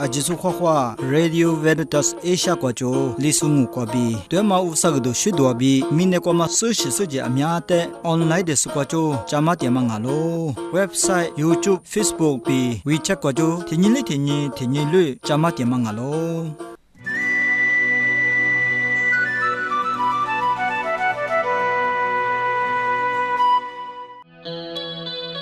ajisu khwa Radio Veritas Asia kwa jo lisungu kwa bi twema usagdo shidwa bi mine kwa ma sushi suje amya te online de su kwa jo chama te ma ngalo website YouTube Facebook bi WeChat kwa jo thinili thinyi lwe chama te ma ngalo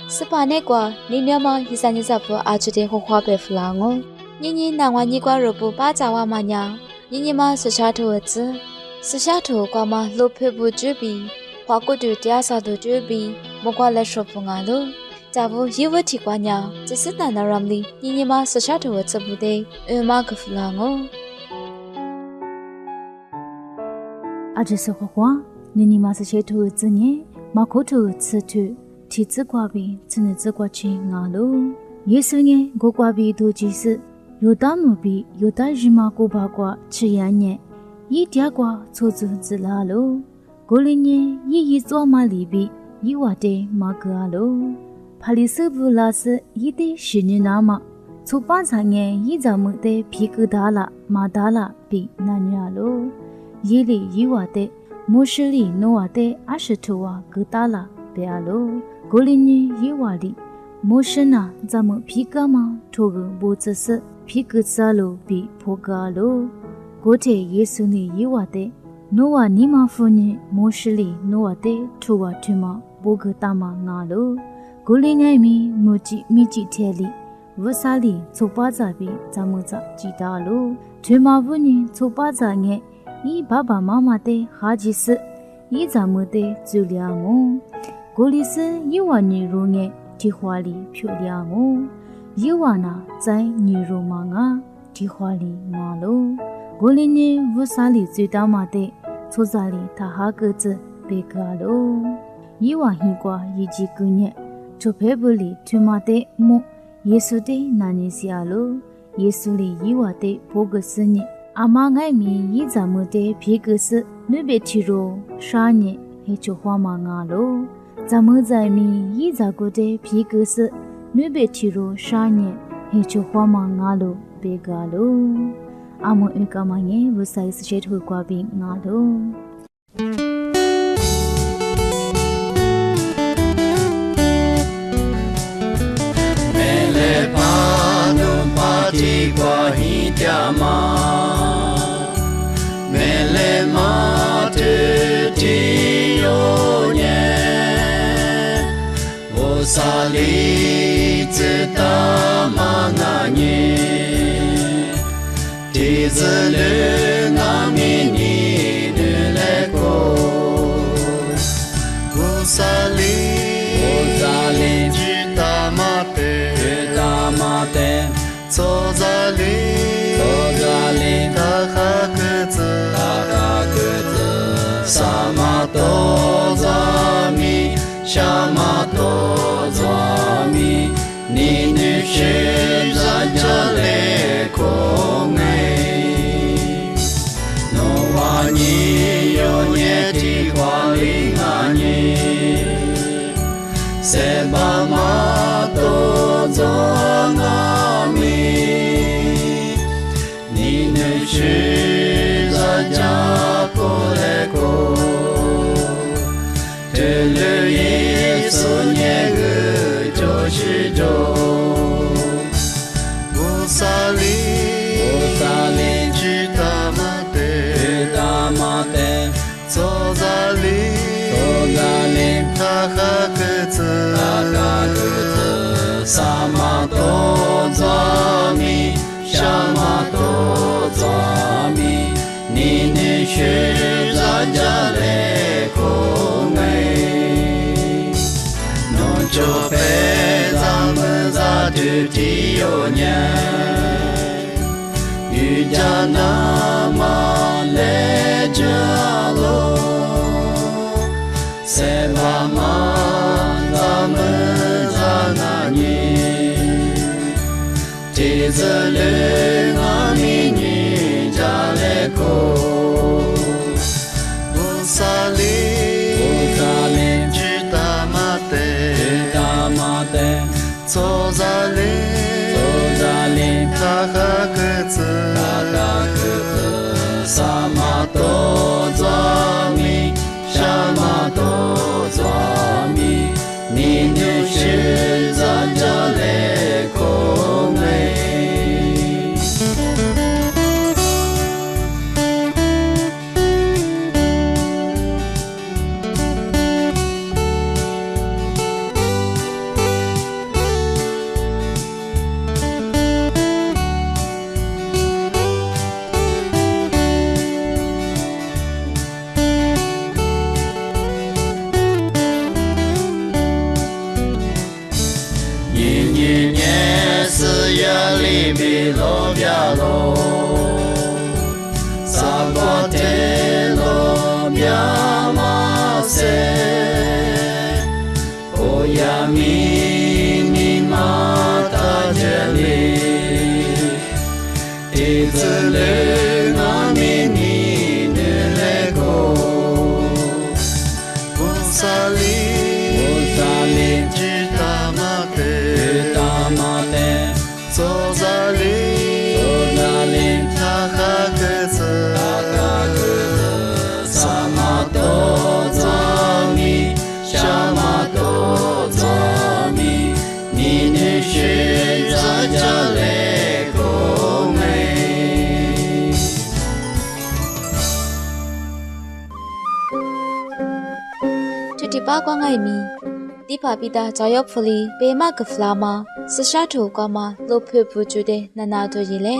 Sipane kwa ninyama hisanyisa po ajute khwa pe flango nyinyi nangwa nyikwa ropo pa chawa manya nyinyi ma sachatho atse sachatho kwa ma lophe bu jubi khwa ko tu tya sa do jubi mokwa la shop nga lo chabu yiwati kwa nya jisita na ramli nyinyi ma sachatho atse bu de ma ka flango ajese khwa nyinyi ma sachatho atse nye makotho atse tu体质挂病，只能只挂钱牙喽。耶稣呢，我挂病都就是有大毛病，有大日嘛过八卦吃盐呢，一点挂错做子啦喽。过来呢，一做嘛里边，一话的嘛个喽。帕里斯布拉斯一的十年那嘛，从巴场呢一咱们的皮疙瘩啦、马达啦比那年喽。一里一话的，莫是里诺话的20头啊疙瘩啦别喽。过来呢，一话里，莫是那咱们皮革嘛，托个不只是皮革沙路比破个喽。过天耶稣呢一话的，诺瓦尼玛夫呢，莫是里诺瓦的托瓦托嘛，不个大嘛牙喽。过来爱米莫吉米吉天里，乌沙里做巴扎比咱们咋知道喽？托嘛夫呢做巴扎呢，伊爸爸妈妈的哈吉斯，伊咱们的做两哦。过里是一万女人的提花里漂亮哦，一万呐在女人忙啊提花里拿喽。过里呢乌沙里最大嘛的，从这里他哈个子别个喽。一万一挂一几个月，从北部里推嘛的么？耶稣的那年下喽，耶稣里一万的破个十年，阿妈爱米一咱们的皮个是那边提肉啥年，还就花嘛啊喽。咱们在米一扎过的皮革是那边提入3年，还就花嘛牙路别个喽。阿莫一个嘛耶，我才是学会挂病牙喽。梅勒帕努帕提挂希加玛，梅勒马特提有年。萨利子大马那尼，弟子勒阿米尼勒勒过，乌萨利举大马德，走扎里他哈个子，萨玛多扎米。夏玛多扎米，你女是在这里空哎，诺瓦尼有年的花里阿尼，塞巴玛多扎阿米，你女是在家过来过。这里耶稣耶个就是走，乌萨里去大马德，走在里他哈个子，萨玛多扎米，夏玛多扎米，你女是在家里空哎。就陪咱们在土地有年，遇见那么来着喽，塞巴玛咱们在那里，弟子勒阿米尼家来过，乌萨里。走在里，他哈个 Samato Zwami Shamato Zwami Ninu Shizan Jale Kome Lo bialo Sakwate lo biamase Oyami ni mata jeli Izele nami ni nileko Usali Jitamate Sozali Samato Zwami Shamato Zwami Nini Shiza Jale Kome Tutipa kwa ngai mi Dipa pita jayop fuli Pema keflama Sishatu kwa ma Lope pujude Nanato yile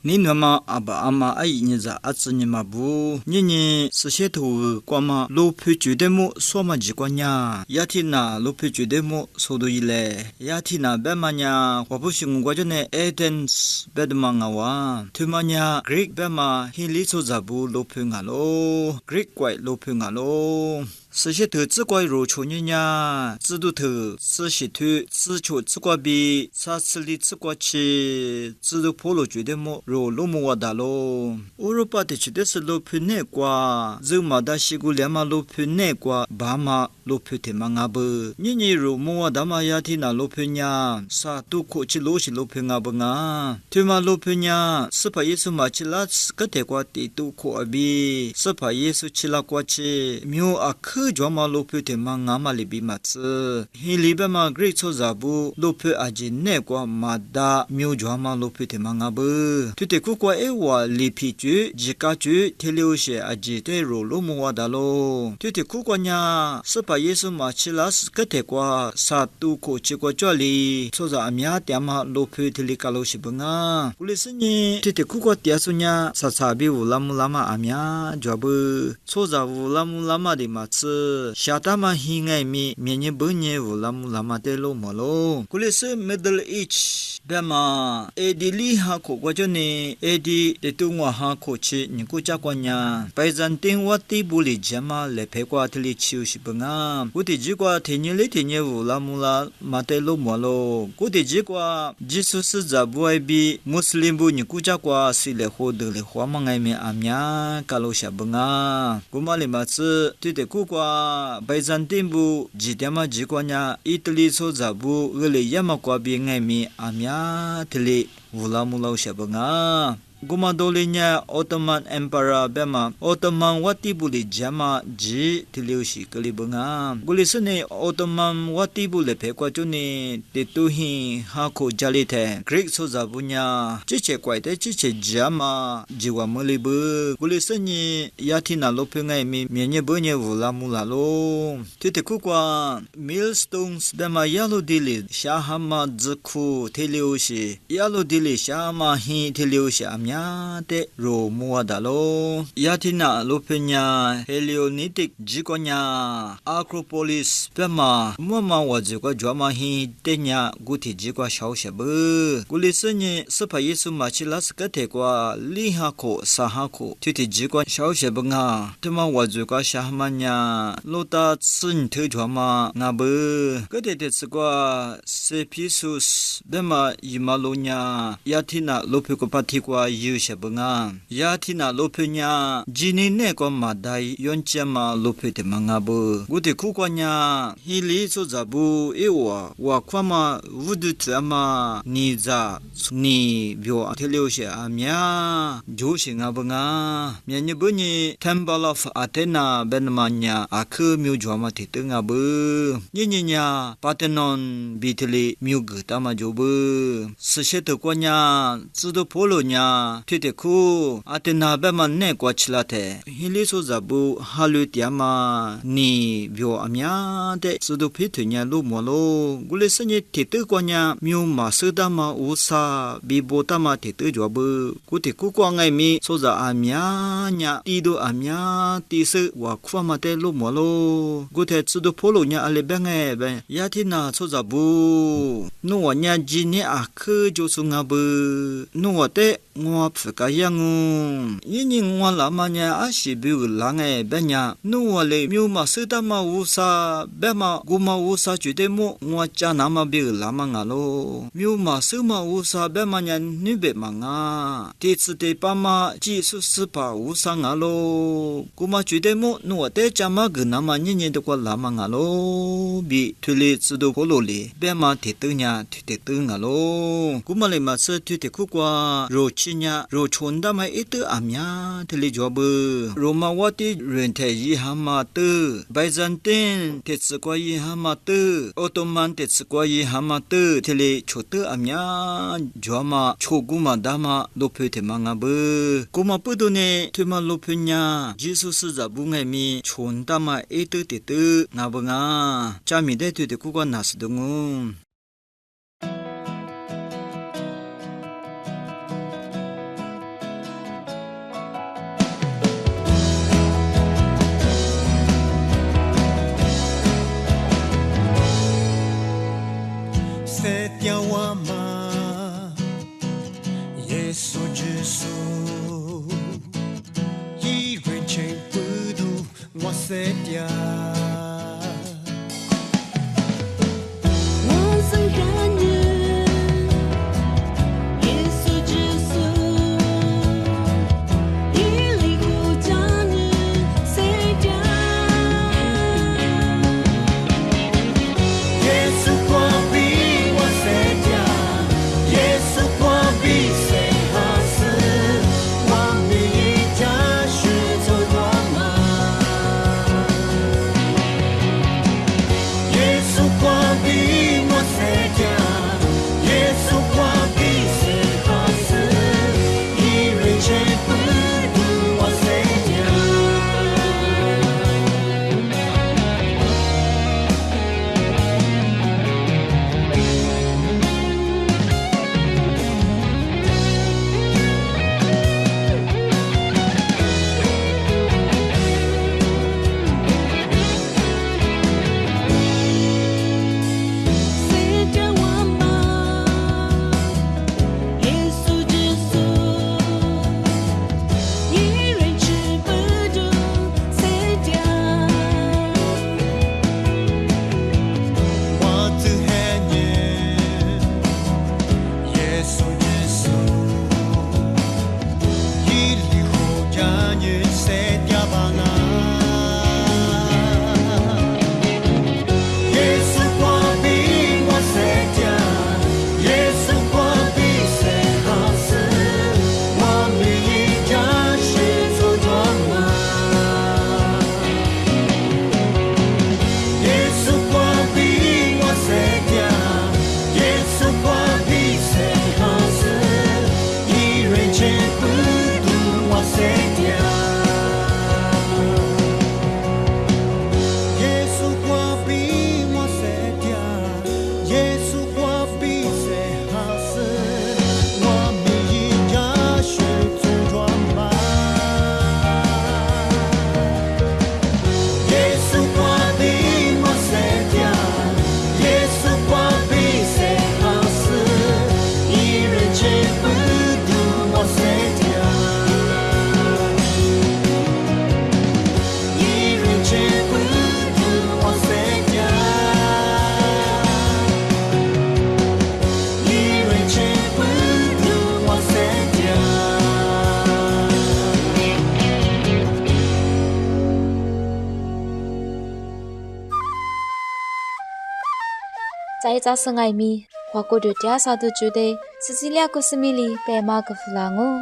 Ni nama aba ama ai nyaza atsunye mabu Nyinyi sashetu kwa ma Lope judemo Soma jikwanya Yati na lope judemo Sodo yile Yati na bemanya Wabushi ngwajone Edens bedma ngawa Tumanya Greek bema Hinliso zabu lope ngalo Greek kwai lope ngalo 是些投资怪肉球人呀，制度头是些头制球制瓜比，啥子里制瓜起，制度破了绝对么肉路么瓦达咯。欧洲巴地区的是路皮内瓜，肉马达西古两马路皮内瓜，巴马路皮天马阿不，年年肉么瓦达马亚提那路皮呀，啥都可起路是路皮阿不啊，天马路皮呀，是怕耶稣马起拉斯个地瓜地都可阿比，是怕耶稣起拉瓜起，苗阿克。 Joma lope te mangama libi matsu. Hi libe ma great so zabu lope aji ne kwa mada myo joma lope te mangabu. Tute kukwa ewa lipi ju jika ju teleoshe aji te ro lomo wadalo. Tute kukwa nya sepa yesu ma chilas kate kwa satu ko chikwa joli. Soza amya tiama lope telikalo shibunga. Kulisenye tute kukwa tiasu nya sasabi ulamu lama amya jabu. Soza ulamu lama di matsu. Shatama hingai mi menye bunye vulamu lama telo malo. Kulise Middle Age bema edili ha ko gwajone edi detungwa ha ko chi niku chakwanya Byzantine wati buli jama lepe kwa tili chiu shibunga. Kuti jikwa tenye vulamu la matelo malo. Kuti jikwa Jesus zabuai bi Muslim bu niku chakwa sile hodo le hua mangai me amya kalo shabunga. Kumali matsu tute kukwa Byzantine bu jitama jikwanya Italy so zabu gele yama kwa bi ngai mi amya tele vulamula shabanga Guma dolenya Ottoman Emperor bema Ottoman wati buli jama ji tileushi kalibanga gulisane Ottoman wati bule pekwa chune tetuhi hako jalite Greek so zabunya chiche kwaite chiche jama jiwa molibu gulisane yatina lopenga mi menye bonye vulamula lo tete kukwa millstones bema yalo dili shahama zku teleushi yalo dili shama hi teleushi amya te ro muadalo yatina lopenya Hellenistic jikonya Acropolis pema mama wajikwa jwama hi tenya guti jikwa shaushabu kulisenye sepa Yesu machilas kate kwa lihako sahako titi jikwa shaushabu nga tema wajikwa shahmanya lota tsin te jwama ngabu kate te tsikwa Sepisus bema yimalonya yatina lopeko patikwa 有些不安，亚提那罗佩亚，今年那个马代用钱嘛罗佩的嘛不，我的苦瓜呀，伊里做杂不，我看嘛，无度子嘛，你咋你表提留些阿苗，就是阿不啊，面你不你 Temple of Athena ben manya 阿克苗做嘛提登阿不，你呀，巴特农比特里苗个大嘛就不，是些的瓜呀，知道婆罗呀，提的苦，阿特那ben嘛那瓜起来的，伊里做杂不，哈鲁迪嘛，你表阿苗的，知道皮特呀路么咯，我来是你提得瓜呀，苗嘛是大嘛乌萨，比波大嘛提得做不，我提苦瓜爱咪，说着阿苗呀，地都阿苗，地是我夸嘛的路么咯，我提知道婆罗呀阿里边哎呗，亚提那说着不，那我呀今年阿克就是阿不，那我的。我不该样哦，因为我老妈呢，阿是比如狼哎，别呢，那我嘞没有嘛，是的嘛，无啥，别嘛，我嘛无啥觉得么，我家那嘛比如老妈啊咯，没有嘛，是嘛无啥，别嘛呢，你别嘛啊，第次的爸妈技术是怕无啥啊咯，我嘛觉得么，那我的家嘛个那嘛年年都过老妈啊咯，比推理知道好罗哩，别嘛提得呢，提得啊咯，我嘛嘞嘛是提得苦瓜肉。Chinya ro chonda ma itu amya tele job Romawati rente yi hamate Byzantine tetskwa yi hamate Ottoman tetskwa yi hamate tele chote amya joma choguma dama lopete mangabe kuma pudone tuma lopenya Jesus zabunga mi chonda ma itu tetu ngabanga chami de te kuga nasdungu Setiawama Yesu Jesu Irenche pudu Wasetia 在扎生爱米，花果的嗲啥都觉得，自己两个是米里白马个弗朗哦。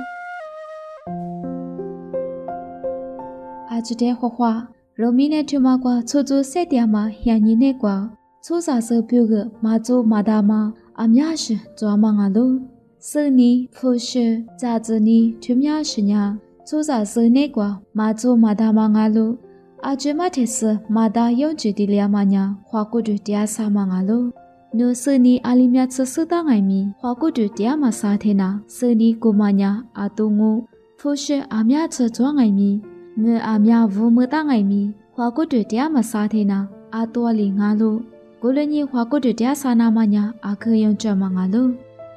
阿这天花花，罗米呢就马瓜出租三点嘛，向你那瓜，出啥时标个马祖马达嘛，阿米是做嘛阿路，生你富士杂志你就米是呀，出啥时那瓜马祖马达嘛阿路。阿这马天是马达用住的了嘛呀，花果的嗲啥嘛阿路。no seni alimya tsusuda ngai mi hwaku de tia ma sa thena seni komanya atungu phoshe amya tswa ngai mi nge amya vu mu ta ngai mi hwaku de tia ma sa thena atwali nga lo golani hwaku de tia sana ma nya akhayon cha ma nga lo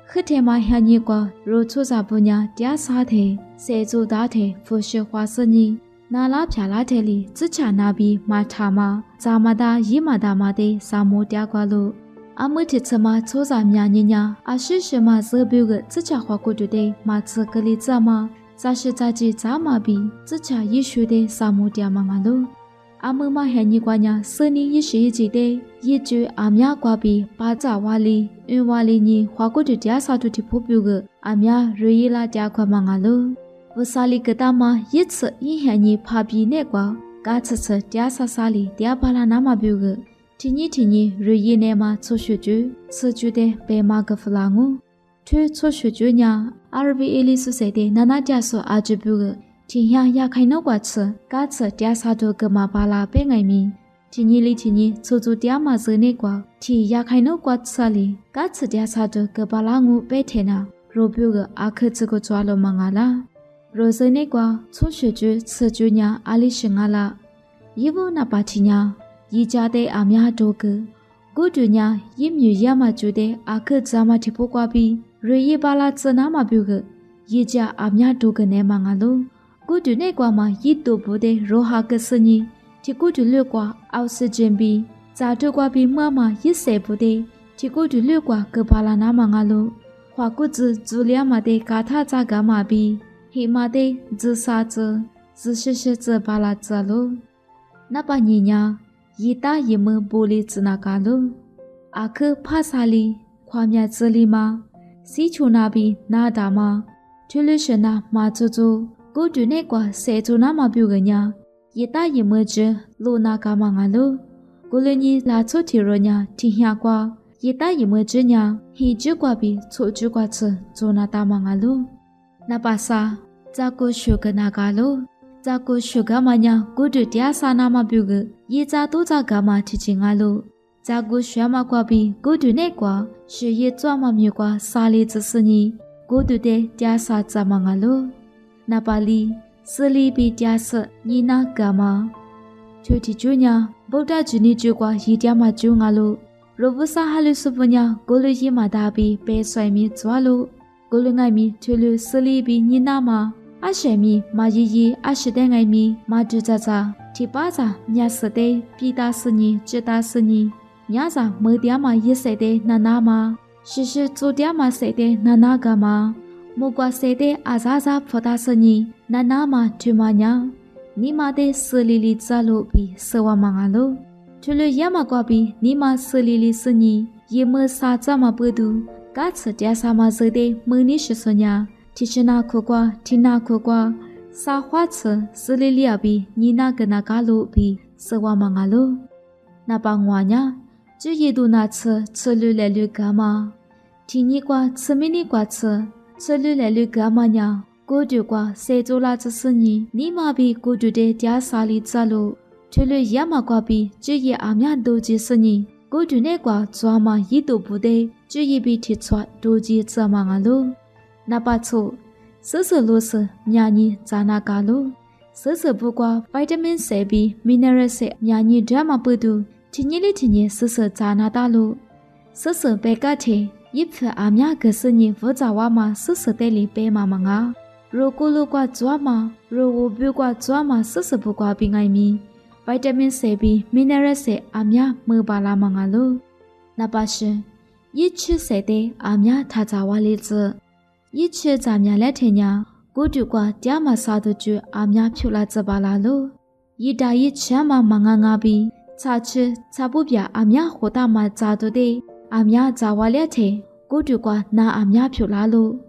khithe ma hya ni kwa ro chu sa punya tia sa the se zu da the phoshe hwa sani na la phya la the li tsucha na bi ma tha ma za ma da yi ma da ma de sa mo tia kwa lo阿姆提tsama抽查面人呀，阿是什么指标个自家花过的的，马子个里怎么？咋是咋地咋嘛比自家艺术的沙漠点嘛阿路？阿姆嘛喊你管呀，是你艺术一的，一句阿米亚瓜比巴扎瓦里，因瓦里你花过的点啥都提普标个，阿米亚瑞伊拉点瓜嘛阿路？我沙里个大嘛一次一喊你怕比那瓜，嘎次次点啥沙里点巴拉那嘛标个。天尼瑞伊内嘛做学主，此举的白马个弗朗哦。推做学主呢，阿尔比伊利苏塞的那家说阿吉布个，天下也开那瓜吃，嘎吃点啥都个嘛巴拉白爱米。天尼做做点嘛子那瓜，天也开那瓜吃里，嘎吃点啥都个巴拉我白天呐，罗布个阿克这个抓了嘛阿拉。罗子那瓜做学主此举呢阿里是阿拉，伊不那巴天呢。一家的阿米亚多个，古主呢，伊米亚嘛就的阿克扎嘛提普瓜比，瑞伊巴拉兹那嘛标个，一家阿米亚多个呢嘛阿路，古主那瓜嘛伊多不的罗哈个生意，提古主六瓜奥斯真比，扎多瓜比妈妈伊塞不的，提古主六瓜个巴拉那嘛阿路，花古子祖俩嘛的嘎他扎嘎嘛比，黑嘛的自杀者，自是这巴拉扎路，那把你呢？一大一么玻璃子那嘎喽，阿克帕萨里夸面子里嘛，西楚那边那大嘛，推了是那马祖祖，古主那个西楚那嘛标个呀，一大一么子路那嘎嘛阿喽，古了你拉出提罗呀，听下瓜，一大一么子呀，黑只瓜比错只瓜子做那大嘛阿喽，那巴萨咋个学个那嘎喽？咋个学个嘛呀？古主点啥那嘛标个，一咋都咋个嘛提起阿路。咋个学嘛瓜比古主那瓜，是一做嘛米瓜沙里子是你，古主的点啥咋嘛阿路？那巴里是里比点啥你那个嘛？就提主呀，不打主你就瓜一点嘛就阿路。若不啥哈路是不呀？古路一嘛大比白水米做路，古路爱米就路是里比你那嘛？阿什米马伊阿什的爱米马杜扎扎提巴扎伢是的皮达是你知达是你伢扎没点嘛伊塞的那嘛是做点嘛塞的那个嘛木瓜塞的阿扎扎普达是你那嘛就嘛伢你妈的是里里扎路比是我嘛阿路除了亚嘛瓜比你妈是里里是你也没啥扎嘛不读嘎吃点啥嘛是的没你是说伢提起那苦瓜，提那苦瓜，撒花吃，是里里比你那个那嘎路比是我嘛阿路，那帮我呀，只一度那吃路来路干嘛？提你瓜吃米你瓜吃路来路干嘛呀？古主瓜谁做啦子是你妈比古主的家沙里扎路，除了亚嘛瓜比只一阿面都只是你，古主那瓜抓嘛一都不得，只一比提出都只这嘛阿路。那把错，是路是面你咋那嘎路？是不过 vitamin C B mineral C 面你这么不多，天你是咋那大路？是白嘎铁，一片阿面可是你复杂话嘛？是得里白嘛嘛啊？如果路瓜抓嘛，如果不瓜抓嘛，是不过比爱米 vitamin C B mineral C 阿面没巴拉嘛啊路？那把是，一吃谁的阿面他咋话例子？一切咱们来听呀，古主瓜点嘛啥都就阿们漂拉子巴拉路，一打一切嘛忙啊比，查吃查不别阿们活大嘛咋都的，阿苗咋话了忒，古就瓜那阿苗票拉路。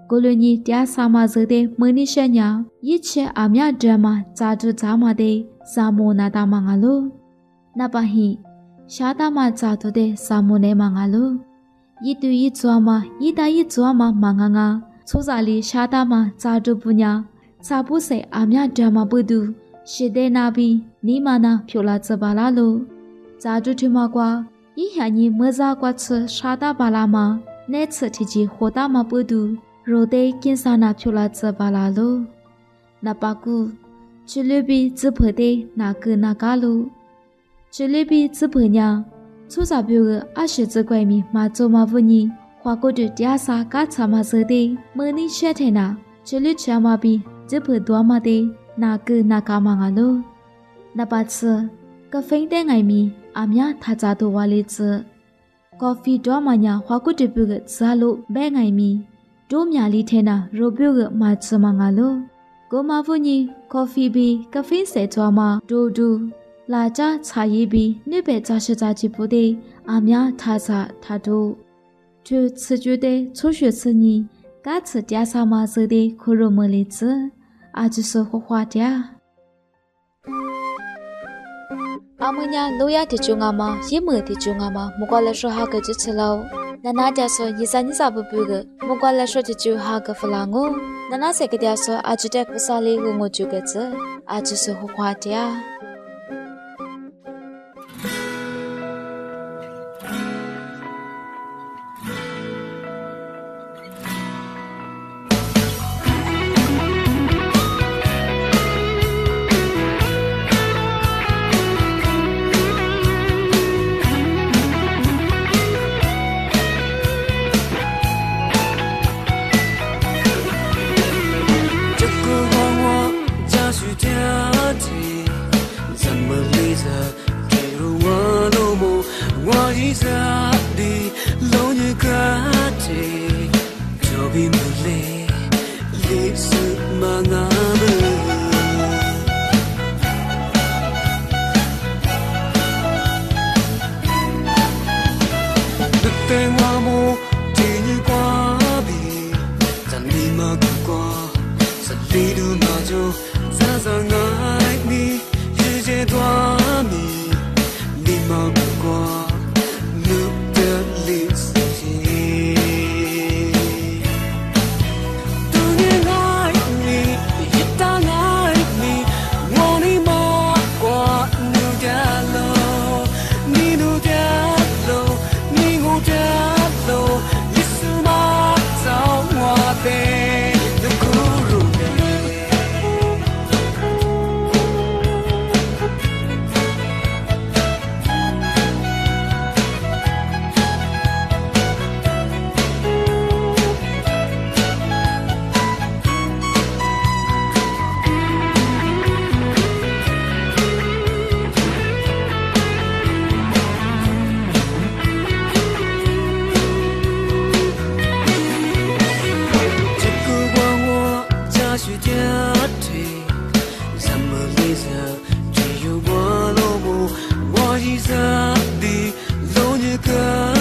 过了你第三嘛做的没你些娘，一切阿苗这嘛咋就咋嘛的，啥么那大嘛阿路，那把嘿，下大嘛咋做的啥么那嘛阿路，一对一做嘛，一打一做嘛嘛啊，从这里下大嘛咋就不娘，咋不是阿苗这嘛不读，是的那比你嘛那票拉这巴拉路，咋就去嘛瓜，一下你没咋瓜吃下大巴拉嘛，那次提起火大嘛不读。肉的跟上那票拉这巴拉路，那巴古，去那边只拍的那个那嘎路，去那边只拍娘，出啥表个20只怪米马做马不尼，花过的第二啥嘎查马说的，没你学的那，去那吃马比只拍多马的那个那嘎嘛阿路，那巴次，个分的爱米阿苗他咋都瓦里子，咖啡多马娘花过的表个咋路白爱米。多苗里天呐，肉表个马子嘛阿路，个马夫尼咖啡比咖啡色做嘛多多，拉家茶叶比你别咋是咋去不的，阿苗他咋他多，就吃觉的初学吃你，嘎吃点啥嘛做的可肉么里子，阿就是花花的。阿姆娘路亚的中阿妈，也没的中阿妈，莫过来说哈个就吃喽。那哪家说一三不不个，莫过来说就哈个弗朗哦。那哪些个家说阿就在不沙里个我就个子，阿就是花花的。只有我落幕，我一直的路一个。